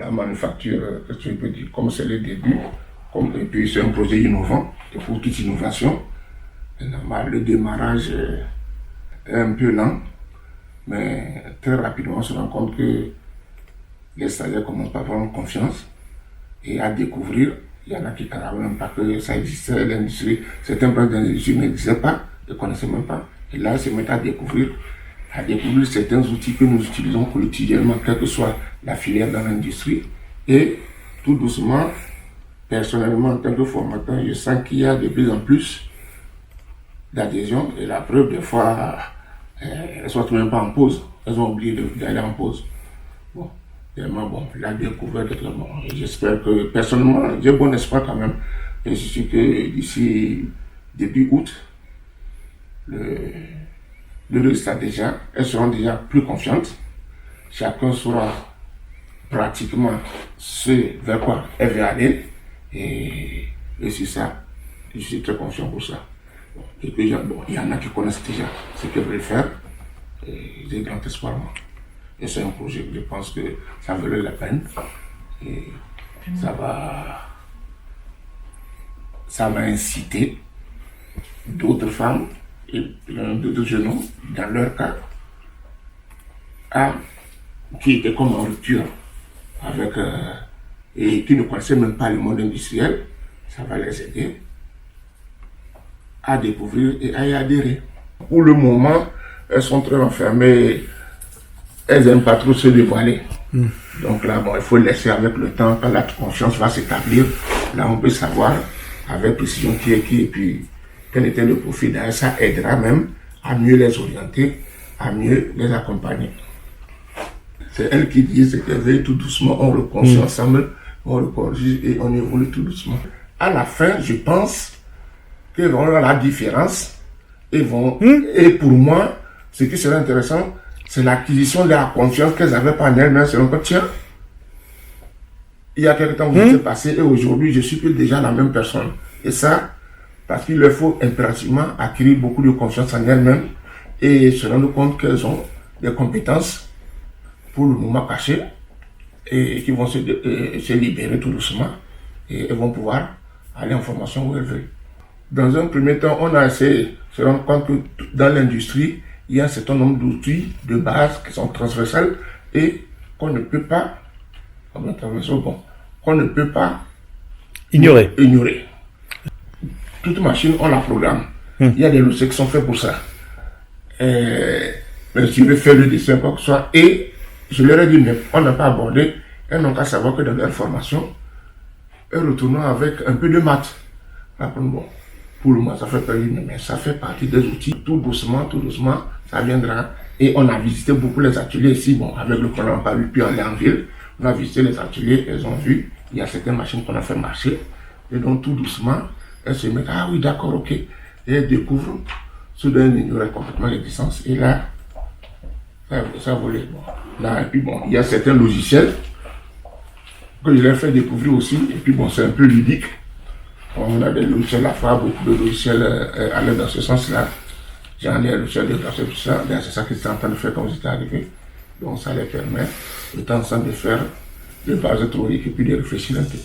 la manufacture, je peux dire, comme c'est le début, et puis c'est un projet innovant, il faut toute innovation. Normal, le démarrage est un peu lent, mais très rapidement on se rend compte que les stagiaires commencent à avoir confiance et à découvrir. Il y en a qui ne savaient même pas que ça existait, l'industrie. Certains branches de l'industrie n'existaient pas, ne connaissaient même pas. Et là, ils se mettent à découvrir certains outils que nous utilisons quotidiennement, quelle que soit la filière dans l'industrie. Et tout doucement, personnellement, en tant que formateur, je sens qu'il y a de plus en plus d'adhésion. Et la preuve, des fois, elles ne sont même pas en pause. Elles ont oublié d'aller en pause. Bon, vraiment, bon, la découverte est très bon. J'espère que, personnellement, j'ai bon espoir quand même. Et je suis que d'ici début août, le résultat déjà, elles seront déjà plus confiantes. Chacun saura pratiquement ce vers quoi elle veut aller. Et c'est ça, je suis très confiant pour ça. Bon, il y en a qui connaissent déjà ce qu'elles veulent faire. Et j'ai grand espoir, moi. Et c'est un projet que je pense que ça valait la peine. Et ça va inciter d'autres femmes et d'autres jeunes dans leur cas, qui étaient comme en rupture avec, et qui ne connaissaient même pas le monde industriel, ça va les aider à découvrir et à y adhérer. Pour le moment, elles sont très enfermées, elles n'aiment pas trop se dévoiler. Donc là, bon, il faut laisser avec le temps, quand la confiance va s'établir, là on peut savoir avec précision qui est qui et puis quel était le profil derrière. Ça aidera même à mieux les orienter, à mieux les accompagner. C'est elle qui dit ce qu'elle veut, tout doucement, on reconstruit ensemble, on reconstruit et on évolue tout doucement. À la fin, je pense qu'elles vont voir la différence et pour moi, ce qui serait intéressant, c'est l'acquisition de la confiance qu'elles avaient pas en elles-mêmes. C'est un peu tiens. Il y a quelque temps, vous êtes passé et aujourd'hui, je suis plus déjà la même personne. Et ça, parce qu'il leur faut impérativement acquérir beaucoup de confiance en elles-mêmes et se rendre compte qu'elles ont des compétences pour le moment cachées et qui vont se libérer tout doucement et elles vont pouvoir aller en formation où elles veulent. Dans un premier temps, on a essayé de se rendre compte que dans l'industrie, il y a un certain nombre d'outils de base qui sont transversales et qu'on ne peut pas, ignorer. Toute machine, on la programme. Il y a des logiciels qui sont faits pour ça. Mais si je veux faire le dessin, quoi que ce soit, et je leur ai dit, mais on n'a pas abordé, elles n'ont qu'à savoir que dans leur formation, elles retournent avec un peu de maths. Après, bon, pour le moment, ça fait peur, mais ça fait partie des outils. Tout doucement, ça viendra. Et on a visité beaucoup les ateliers ici. Bon, avec le programme, on n'a pas vu, puis on est en ville. On a visité les ateliers, elles ont vu, il y a certaines machines qu'on a fait marcher. Et donc, tout doucement, elles se mettent, ah oui, d'accord, ok. Et elles découvrent, soudain, elles ignoraient complètement l'existence. Et là, ça volait. Bon. Là, et puis bon, il y a certains logiciels que je leur fais découvrir aussi. Et puis bon, c'est un peu ludique. On a des logiciels à faire, beaucoup de logiciels aller dans ce sens-là. J'en ai un logiciel de graphe, tout ça. C'est ça qu'ils sont en train de faire quand j'étais arrivé. Donc ça les permet de temps en temps de faire des bases théoriques et puis de réfléchir un peu.